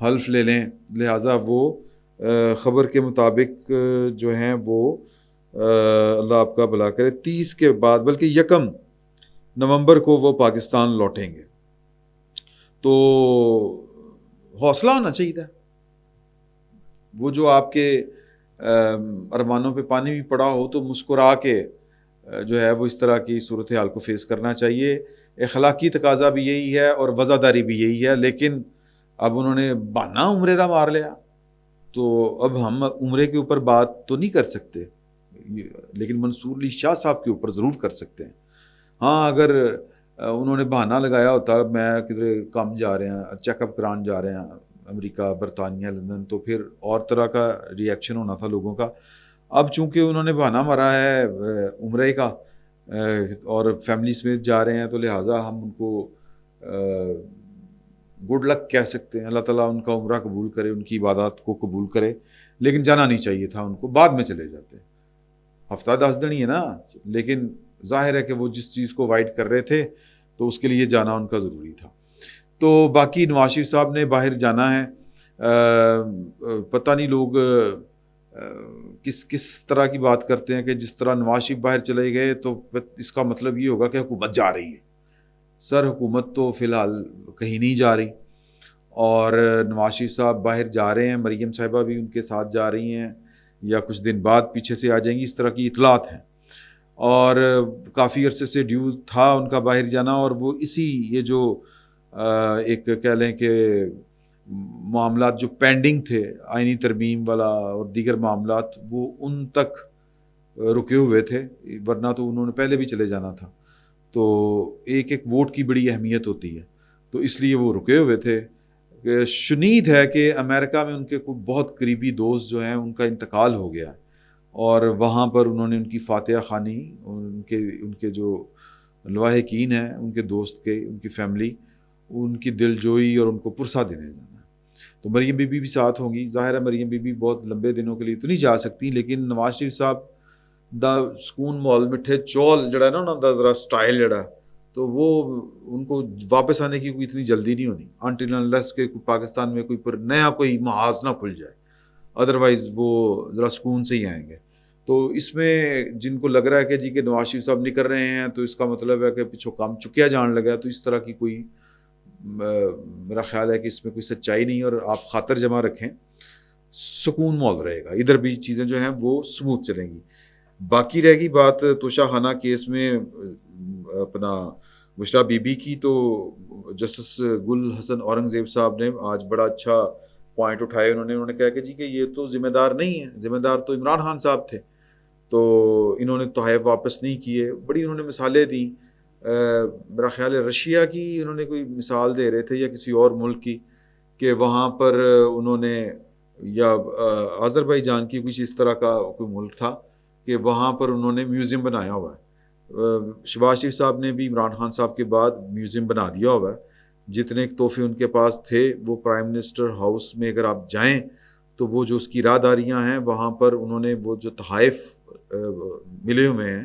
حلف لے لیں. لہٰذا وہ خبر کے مطابق جو ہیں وہ اللہ آپ کا بھلا کرے 30 کے بعد بلکہ 1 نومبر کو وہ پاکستان لوٹیں گے. تو حوصلہ ہونا چاہیے تھا. وہ جو آپ کے ارمانوں پہ پانی بھی پڑا ہو تو مسکرا کے جو ہے وہ اس طرح کی صورتحال کو فیس کرنا چاہیے. اخلاقی تقاضا بھی یہی ہے اور وزاداری بھی یہی ہے. لیکن اب انہوں نے بہانہ عمرے دا مار لیا تو اب ہم عمرے کے اوپر بات تو نہیں کر سکتے، لیکن منصور علی شاہ صاحب کے اوپر ضرور کر سکتے ہیں. ہاں اگر انہوں نے بہانہ لگایا ہوتا میں کدھر کام جا رہے ہیں، چیک اپ کران جا رہے ہیں امریکہ، برطانیہ، لندن، تو پھر اور طرح کا ری ایکشن ہونا تھا لوگوں کا. اب چونکہ انہوں نے بہانہ مارا ہے عمرے کا اور فیملی سمیت جا رہے ہیں تو لہٰذا ہم ان کو گڈ لک کہہ سکتے ہیں. اللہ تعالیٰ ان کا عمرہ قبول کرے، ان کی عبادات کو قبول کرے. لیکن جانا نہیں چاہیے تھا ان کو، بعد میں چلے جاتے. ہفتہ 10 دن ہی ہے نا، لیکن ظاہر ہے کہ وہ جس چیز کو وائٹ کر رہے تھے تو اس کے لیے جانا ان کا ضروری تھا. تو باقی نواز شریف صاحب نے باہر جانا ہے. پتہ نہیں لوگ کس طرح کی بات کرتے ہیں کہ جس طرح نواز شریف باہر چلے گئے تو اس کا مطلب یہ ہوگا کہ حکومت جا رہی ہے. سر حکومت تو فی الحال کہیں نہیں جا رہی، اور نواز شریف صاحب باہر جا رہے ہیں، مریم صاحبہ بھی ان کے ساتھ جا رہی ہیں یا کچھ دن بعد پیچھے سے آ جائیں گی، اس طرح کی اطلاعات ہیں. اور کافی عرصے سے ڈیو تھا ان کا باہر جانا، اور وہ اسی یہ جو ایک کہہ لیں کہ معاملات جو پینڈنگ تھے آئینی ترمیم والا اور دیگر معاملات، وہ ان تک رکے ہوئے تھے، ورنہ تو انہوں نے پہلے بھی چلے جانا تھا. تو ایک ووٹ کی بڑی اہمیت ہوتی ہے، تو اس لیے وہ رکے ہوئے تھے. شنید ہے کہ امریکہ میں ان کے کوئی بہت قریبی دوست جو ہیں ان کا انتقال ہو گیا، اور وہاں پر انہوں نے ان کی فاتحہ خوانی، ان کے جو لواحقین ہیں ان کے دوست کے، ان کی فیملی، ان کی دل جوئی اور ان کو پرسہ دینے جانا. تو مریم بی بی بھی ساتھ ہوں گی. ظاہر ہے مریم بی بی بہت لمبے دنوں کے لیے تو نہیں جا سکتی، لیکن نواز شریف صاحب دا سکون مال مٹھے چول جڑا ہے نا انہوں دا ذرا سٹائل جڑا، تو وہ ان کو واپس آنے کی کوئی اتنی جلدی نہیں ہونی انٹل انلیس کہ پاکستان میں کوئی محاذ نہ کھل جائے، ادروائز وہ ذرا سکون سے ہی آئیں گے. تو اس میں جن کو لگ رہا ہے کہ جی کہ نواز شریف صاحب نکل رہے ہیں تو اس کا مطلب ہے کہ پچھو کام چکیا جان لگا، تو اس طرح کی کوئی میرا خیال ہے کہ اس میں کوئی سچائی نہیں. اور آپ خاطر جمع رکھیں، سکون مول رہے گا، ادھر بھی چیزیں جو ہیں وہ سموتھ چلیں گی. باقی رہ گئی بات توشہ خانہ کیس میں اپنا بشرا بی بی کی، تو جسٹس گل حسن اورنگزیب صاحب نے آج بڑا اچھا پوائنٹ اٹھائے. انہوں نے کہا کہ جی کہ یہ تو ذمہ دار نہیں ہے، ذمہ دار تو عمران خان صاحب تھے، تو انہوں نے تحائف واپس نہیں کیے. بڑی انہوں نے مثالیں دیں. میرا خیال ہے رشیا کی انہوں نے کوئی مثال دے رہے تھے یا کسی اور ملک کی، کہ وہاں پر انہوں نے، یا آذربائیجان کی کچھ اس طرح کا کوئی ملک تھا کہ وہاں پر انہوں نے میوزیم بنایا ہوا ہے. شہباز شریف صاحب نے بھی عمران خان صاحب کے بعد میوزیم بنا دیا ہوا ہے. جتنے تحفے ان کے پاس تھے وہ پرائم منسٹر ہاؤس میں اگر آپ جائیں تو وہ جو اس کی راہداریاں ہیں وہاں پر انہوں نے وہ جو تحائف ملے ہوئے ہیں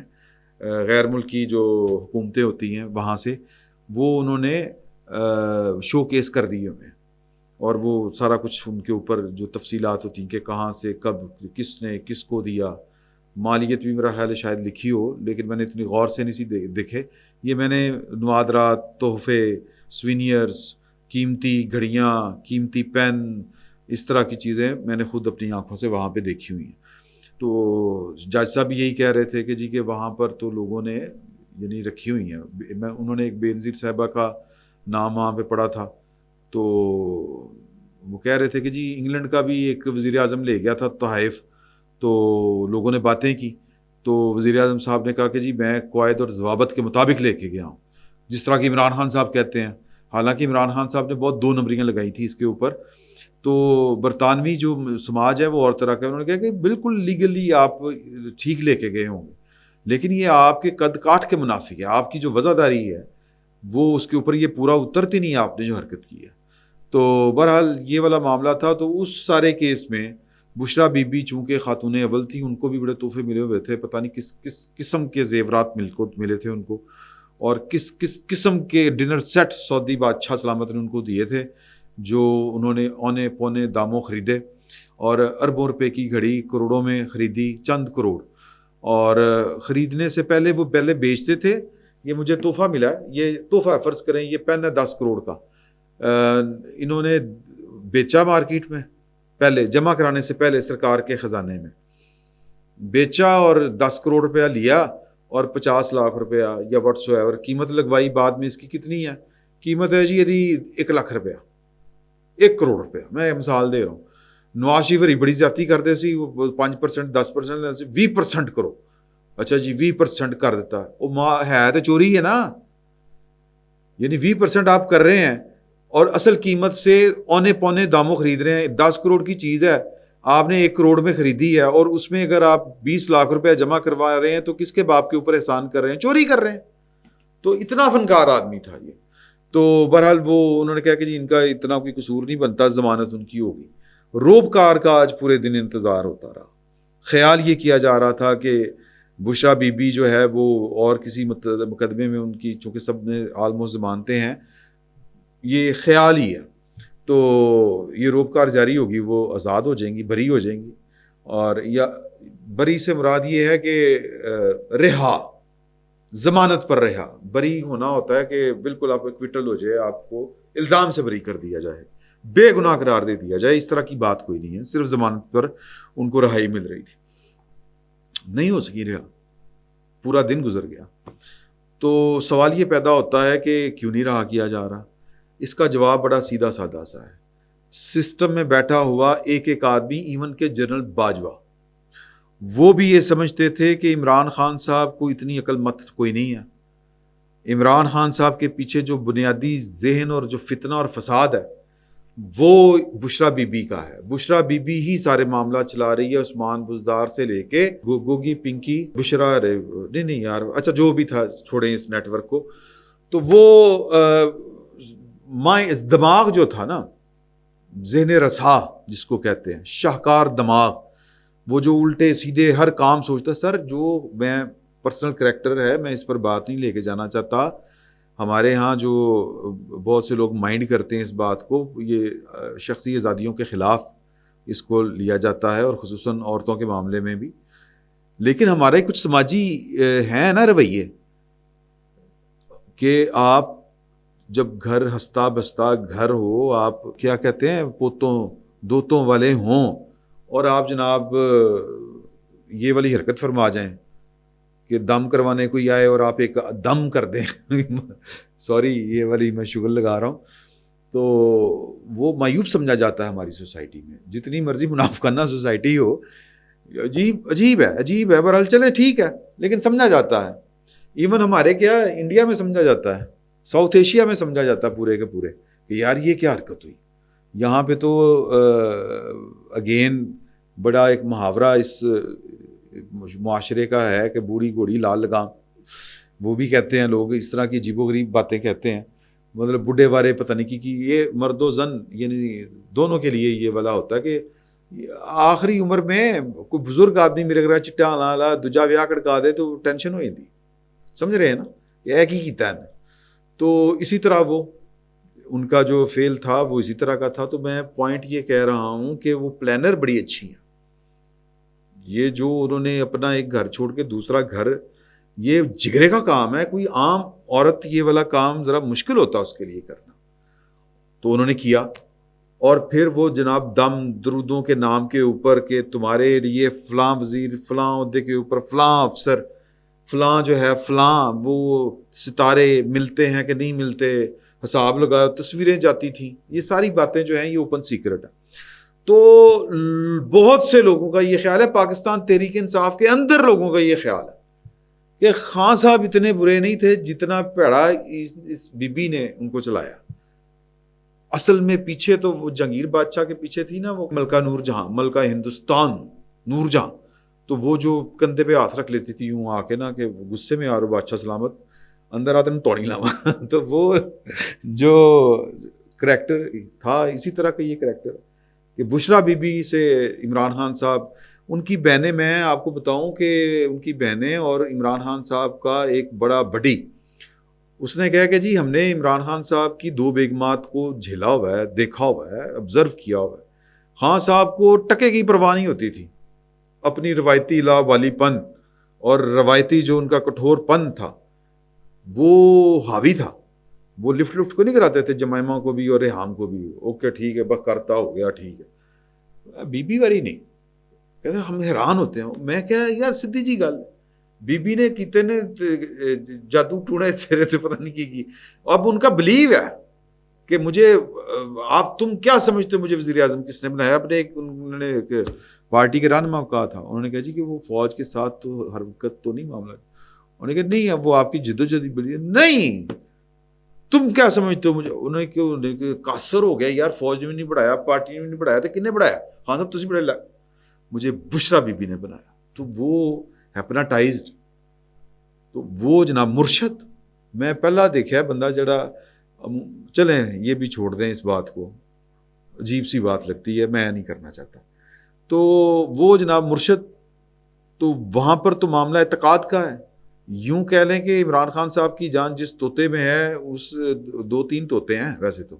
غیر ملکی جو حکومتیں ہوتی ہیں وہاں سے، وہ انہوں نے شو کیس کر دیے ہوئے ہیں. اور وہ سارا کچھ ان کے اوپر جو تفصیلات ہوتی ہیں کہ کہاں سے کب کس نے کس کو دیا، مالیت بھی میرا خیال ہے شاید لکھی ہو، لیکن میں نے اتنی غور سے نہیں دیکھے. یہ میں نے نوادرات، تحفے، سوینئرز، قیمتی گھڑیاں، قیمتی پین، اس طرح کی چیزیں میں نے خود اپنی آنکھوں سے وہاں پہ دیکھی ہوئی ہیں. تو جج صاحب بھی یہی کہہ رہے تھے کہ جی کہ وہاں پر تو لوگوں نے یعنی رکھی ہوئی ہیں. انہوں نے ایک بے نظیر صاحبہ کا نام وہاں پہ پڑھا تھا، تو وہ کہہ رہے تھے کہ جی انگلینڈ کا بھی ایک وزیر اعظم لے گیا تھا تحائف، تو لوگوں نے باتیں کی، تو وزیر اعظم صاحب نے کہا کہ جی میں قواعد اور ضوابط کے مطابق لے کے گیا ہوں، جس طرح کہ عمران خان صاحب کہتے ہیں. حالانکہ عمران خان صاحب نے بہت 2 نمبریاں لگائی تھی اس کے اوپر. تو برطانوی جو سماج ہے وہ اور طرح کا، انہوں نے کہا کہ بالکل لیگلی آپ ٹھیک لے کے گئے ہوں گے، لیکن یہ آپ کے قد کاٹ کے منافق ہے. آپ کی جو وزاداری ہے وہ اس کے اوپر یہ پورا اترتی نہیں آپ نے جو حرکت کی ہے. تو بہرحال یہ والا معاملہ تھا. تو اس سارے کیس میں بشرا بی بی چونکہ خاتون اول تھی، ان کو بھی بڑے تحفے ملے ہوئے تھے. پتہ نہیں کس قسم کے زیورات ملے تھے ان کو، اور کس قسم کے ڈنر سیٹ سعودی بادشاہ سلامت نے ان کو دیے تھے. جو انہوں نے اونے پونے داموں خریدے اور اربوں روپے کی گھڑی کروڑوں میں خریدی، چند کروڑ. اور خریدنے سے پہلے وہ پہلے بیچتے تھے. یہ مجھے تحفہ ملا ہے، یہ تحفہ فرض کریں یہ پین ہے 10 کروڑ کا، انہوں نے بیچا مارکیٹ میں، پہلے جمع کرانے سے پہلے سرکار کے خزانے میں بیچا اور 10 کروڑ روپیہ لیا اور 50 لاکھ روپیہ یا واٹس ایور قیمت لگوائی. بعد میں اس کی کتنی ہے قیمت ہے جی یہ 1 لاکھ روپیہ، 1 کروڑ روپیہ. میں مثال دے رہا ہوں. نواز شریف ہری بڑی زیادتی کرتے سی، 5% 10% 20% کرو. اچھا جی 20% کر دیتا ہے، وہ ہے تو چوری ہے نا، یعنی 20% آپ کر رہے ہیں اور اصل قیمت سے اونے پونے داموں خرید رہے ہیں. 10 کروڑ کی چیز ہے، آپ نے 1 کروڑ میں خریدی ہے اور اس میں اگر آپ 20 لاکھ روپے جمع کروا رہے ہیں تو کس کے باپ کے اوپر احسان کر رہے ہیں؟ چوری کر رہے ہیں. تو اتنا فنکار آدمی تھا یہ. تو بہرحال وہ انہوں نے کہا کہ جی ان کا اتنا کوئی قصور نہیں بنتا، ضمانت ان کی ہوگی. روبکار کا آج پورے دن انتظار ہوتا رہا. خیال یہ کیا جا رہا تھا کہ بشرا بی بی جو ہے وہ اور کسی مقدمے میں ان کی، چونکہ سب نے آلموسٹ ضمانتیں ہیں، یہ خیال ہی ہے. تو یہ روبکار جاری ہوگی، وہ آزاد ہو جائیں گی، بری ہو جائیں گی. اور یا بری سے مراد یہ ہے کہ رہا، ضمانت پر رہا. بری ہونا ہوتا ہے کہ بالکل آپ ایکویٹل ہو جائے، آپ کو الزام سے بری کر دیا جائے، بے گناہ قرار دے دیا جائے. اس طرح کی بات کوئی نہیں ہے، صرف ضمانت پر ان کو رہائی مل رہی تھی. نہیں ہو سکی رہا، پورا دن گزر گیا. تو سوال یہ پیدا ہوتا ہے کہ کیوں نہیں رہا کیا جا رہا؟ اس کا جواب بڑا سیدھا سادہ سا ہے. سسٹم میں بیٹھا ہوا ایک آدمی، ایون کہ جنرل باجوہ، وہ بھی یہ سمجھتے تھے کہ عمران خان صاحب کو اتنی عقل مت کوئی نہیں ہے. عمران خان صاحب کے پیچھے جو بنیادی ذہن اور جو فتنہ اور فساد ہے وہ بشرا بی بی کا ہے. بشرا بی بی ہی سارے معاملہ چلا رہی ہے، عثمان بزدار سے لے کے گوگی پنکی بشرا نہیں یار، اچھا جو بھی تھا چھوڑیں اس نیٹ ورک کو. تو وہ دماغ جو تھا نا، ذہن رسا جس کو کہتے ہیں، شاہکار دماغ، وہ جو الٹے سیدھے ہر کام سوچتا. سر جو میں پرسنل کریکٹر ہے، میں اس پر بات نہیں لے کے جانا چاہتا. ہمارے ہاں جو بہت سے لوگ مائنڈ کرتے ہیں اس بات کو، یہ شخصی آزادیوں کے خلاف اس کو لیا جاتا ہے، اور خصوصاً عورتوں کے معاملے میں بھی. لیکن ہمارے کچھ سماجی ہیں نا رویے کہ آپ جب گھر ہستا بستا گھر ہو، آپ کیا کہتے ہیں پوتوں دوتوں والے ہوں، اور آپ جناب یہ والی حرکت فرما جائیں کہ دم کروانے کوئی آئے اور آپ ایک دم کر دیں سوری یہ والی میں شگل لگا رہا ہوں. تو وہ معیوب سمجھا جاتا ہے ہماری سوسائٹی میں. جتنی مرضی منافقانہ سوسائٹی ہو، عجیب ہے. بہرحال چلے ٹھیک ہے، لیکن سمجھا جاتا ہے. ایون ہمارے کیا انڈیا میں سمجھا جاتا ہے، ساؤتھ ایشیا میں سمجھا جاتا ہے پورے کے پورے کہ یار یہ کیا حرکت ہوئی. یہاں پہ تو اگین بڑا ایک محاورہ اس معاشرے کا ہے کہ بوڑھی گھوڑی لال لگام، وہ بھی کہتے ہیں لوگ، اس طرح کی عجیب و غریب باتیں کہتے ہیں. مطلب بڈھے بارے پتہ نہیں کی یہ مرد و زن یعنی دونوں کے لیے یہ والا ہوتا ہے کہ آخری عمر میں کوئی بزرگ آدمی میرے گھر چٹا لا دوجا ویاہ کڑکا دے تو ٹینشن ہو جاتی. سمجھ رہے ہیں نا، یہ ایک ہی کیتا ہے. تو اسی طرح وہ ان کا جو فیل تھا وہ اسی طرح کا تھا. تو میں پوائنٹ یہ کہہ رہا ہوں کہ وہ پلانر بڑی اچھی ہیں. یہ جو انہوں نے اپنا ایک گھر چھوڑ کے دوسرا گھر، یہ جگرے کا کام ہے. کوئی عام عورت یہ والا کام ذرا مشکل ہوتا ہے اس کے لیے کرنا. تو انہوں نے کیا، اور پھر وہ جناب دم درودوں کے نام کے اوپر کہ تمہارے لیے فلاں وزیر، فلاں عہدے کے اوپر فلاں افسر، فلاں جو ہے فلاں وہ ستارے ملتے ہیں کہ نہیں ملتے، حساب لگا، تصویریں جاتی تھیں. یہ ساری باتیں جو ہیں یہ اوپن سیکرٹ ہے. تو بہت سے لوگوں کا یہ خیال ہے، پاکستان تحریک انصاف کے اندر لوگوں کا یہ خیال ہے کہ خان صاحب اتنے برے نہیں تھے جتنا پیڑا اس بی بی نے ان کو چلایا. اصل میں پیچھے تو وہ جہانگیر بادشاہ کے پیچھے تھی نا وہ ملکہ نور جہاں، ملکہ ہندوستان نور جہاں. تو وہ جو کندھے پہ ہاتھ رکھ لیتی تھی یوں آ کے نا کہ غصے میں آ رہا بادشاہ سلامت، اندر آتے میں توڑی لاوا. تو وہ جو کریکٹر تھا اسی طرح کا یہ کریکٹر کہ بشرا بی بی سے عمران خان صاحب، ان کی بہنیں، میں آپ کو بتاؤں کہ ان کی بہنیں اور عمران خان صاحب کا ایک بڑا بڈی، اس نے کہا کہ جی ہم نے عمران خان صاحب کی 2 بیگمات کو جھیلا ہوا ہے، دیکھا ہوا ہے، آبزرو کیا ہوا ہے. خان صاحب کو ٹکے کی پرواہ نہیں ہوتی تھی. اپنی روایتی لا والی پن اور روایتی جو ان کا کٹھور پن تھا وہ حاوی تھا. وہ لفٹ کو نہیں کراتے تھے جمائمہ کو بھی اور ریحام کو بھی. اوکے ٹھیک ہے بس کرتا ہو گیا ٹھیک ہے. بی بی والی نہیں. کہتے ہم حیران ہوتے ہیں. میں کیا یار سدھی جی گل بی بی نے کیتے نے جادو ٹوڑے تیرے سے پتہ نہیں کی. اب ان کا بلیو ہے کہ مجھے آپ تم کیا سمجھتے ہو مجھے وزیر اعظم کس نے بنایا. اپنے انہوں نے پارٹی کے رہنما کو کہا تھا. انہوں نے کہا جی کہ وہ فوج کے ساتھ تو ہر وقت تو نہیں معاملہ. انہوں نے کہا نہیں اب وہ آپ کی جدوجہد بلی نہیں تم کیا سمجھتے ہو مجھے. انہوں نے کیوں قاصر ہو گیا یار فوج میں نہیں پڑھایا پارٹی میں نہیں پڑھایا تو کن نے پڑھایا. ہاں صاحب تسی پڑھا مجھے بشرا بی بی نے بنایا. تو وہ ہیپناٹائزڈ. تو وہ جناب مرشد میں پہلا دیکھا ہے بندہ جڑا چلیں یہ بھی چھوڑ دیں اس بات کو عجیب سی بات لگتی ہے میں نہیں کرنا چاہتا. تو وہ جناب مرشد تو وہاں پر تو معاملہ اعتقاد کا ہے. یوں کہہ لیں کہ عمران خان صاحب کی جان جس طوطے میں ہے اس 2-3 طوطے ہیں ویسے تو.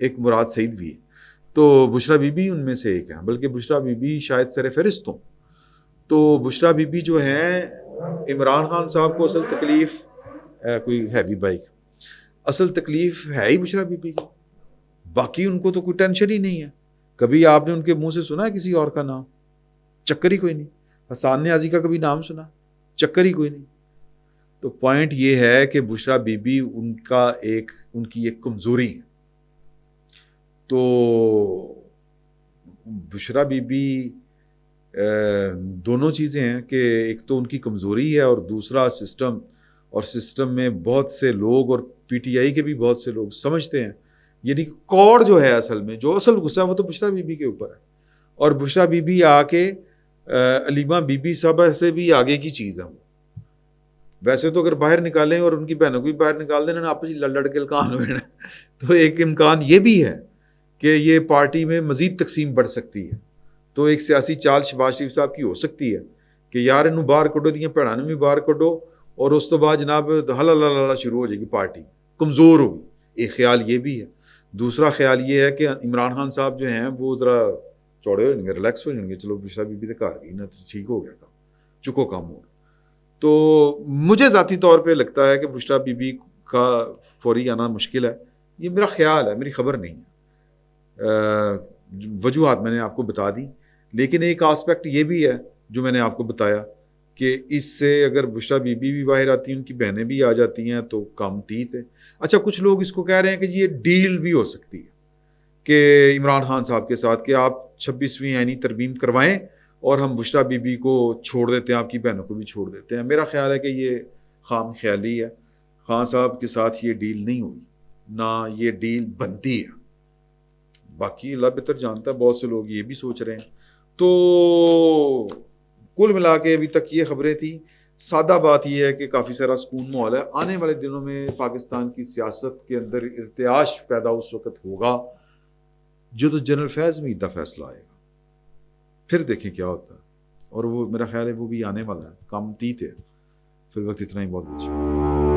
ایک مراد سعید بھی ہے تو بشرا بی بی ان میں سے ایک ہے. بلکہ بشرا بی بی شاید سر فہرست ہوں. تو بشرا بی بی جو ہیں عمران خان صاحب کو اصل تکلیف کوئی ہیوی بائک اصل تکلیف ہے ہی بشرا بی بی کی. باقی ان کو تو کوئی ٹینشن ہی نہیں ہے. کبھی آپ نے ان کے منہ سے سنا ہے کسی اور کا نام؟ چکر ہی کوئی نہیں. حسان نیازی کا کبھی نام سنا؟ چکر ہی کوئی نہیں. تو پوائنٹ یہ ہے کہ بشرا بی بی ان کی ایک کمزوری ہے. تو بشرا بی بی دونوں چیزیں ہیں کہ ایک تو ان کی کمزوری ہے اور دوسرا سسٹم. اور سسٹم میں بہت سے لوگ اور پی ٹی آئی کے بھی بہت سے لوگ سمجھتے ہیں یعنی کوڑ جو ہے اصل میں جو اصل غصہ ہے وہ تو بشرا بی بی کے اوپر ہے. اور بشرا بی بی آ کے علیمہ بی بی صاحبہ سے بھی آگے کی چیز ہے. وہ ویسے تو اگر باہر نکالیں اور ان کی بہنوں کو بھی باہر نکال دینا آپس لڑ کے لکان ہوئے نا تو ایک امکان یہ بھی ہے کہ یہ پارٹی میں مزید تقسیم بڑھ سکتی ہے. تو ایک سیاسی چال شہباز شریف صاحب کی ہو سکتی ہے کہ یار انہوں باہر کڈو دیاں بھڑاں بھی باہر کڈو اور اس تو بعد جناب ہلا شروع ہو جائے گی پارٹی کمزور ہوگی. ایک خیال یہ بھی ہے. دوسرا خیال یہ ہے کہ عمران خان صاحب جو ہیں وہ ذرا چوڑے ہو جائیں گے ریلیکس ہو جائیں گے. چلو بشرا بی بی تو گھر گئی نا ٹھیک ہو گیا کام چکو کام ہو. تو مجھے ذاتی طور پہ لگتا ہے کہ بشرا بی بی کا فوری آنا مشکل ہے. یہ میرا خیال ہے میری خبر نہیں ہے. وجوہات میں نے آپ کو بتا دی. لیکن ایک آسپیکٹ یہ بھی ہے جو میں نے آپ کو بتایا کہ اس سے اگر بشرا بی بی بھی باہر آتی ہیں ان کی بہنیں بھی آ جاتی ہیں تو کام تیت ہے. اچھا کچھ لوگ اس کو کہہ رہے ہیں کہ یہ ڈیل بھی ہو سکتی ہے کہ عمران خان صاحب کے ساتھ کہ آپ 26ویں آئینی ترمیم کروائیں اور ہم بشرا بی بی کو چھوڑ دیتے ہیں آپ کی بہنوں کو بھی چھوڑ دیتے ہیں. میرا خیال ہے کہ یہ خام خیالی ہے. خان صاحب کے ساتھ یہ ڈیل نہیں ہوئی نہ یہ ڈیل بنتی ہے. باقی اللہ بہتر جانتا ہے بہت سے لوگ یہ بھی سوچ رہے ہیں. تو کل ملا کے ابھی تک یہ خبریں تھیں. سادہ بات یہ ہے کہ کافی سارا سکون ماحول ہے. آنے والے دنوں میں پاکستان کی سیاست کے اندر ارتعاش پیدا اس وقت ہوگا جو تو جنرل فیض میں اتنا فیصلہ آئے گا. پھر دیکھیں کیا ہوتا ہے. اور وہ میرا خیال ہے وہ بھی آنے والا ہے. کام تیت ہے. پھر وقت اتنا ہی بہت اچھا.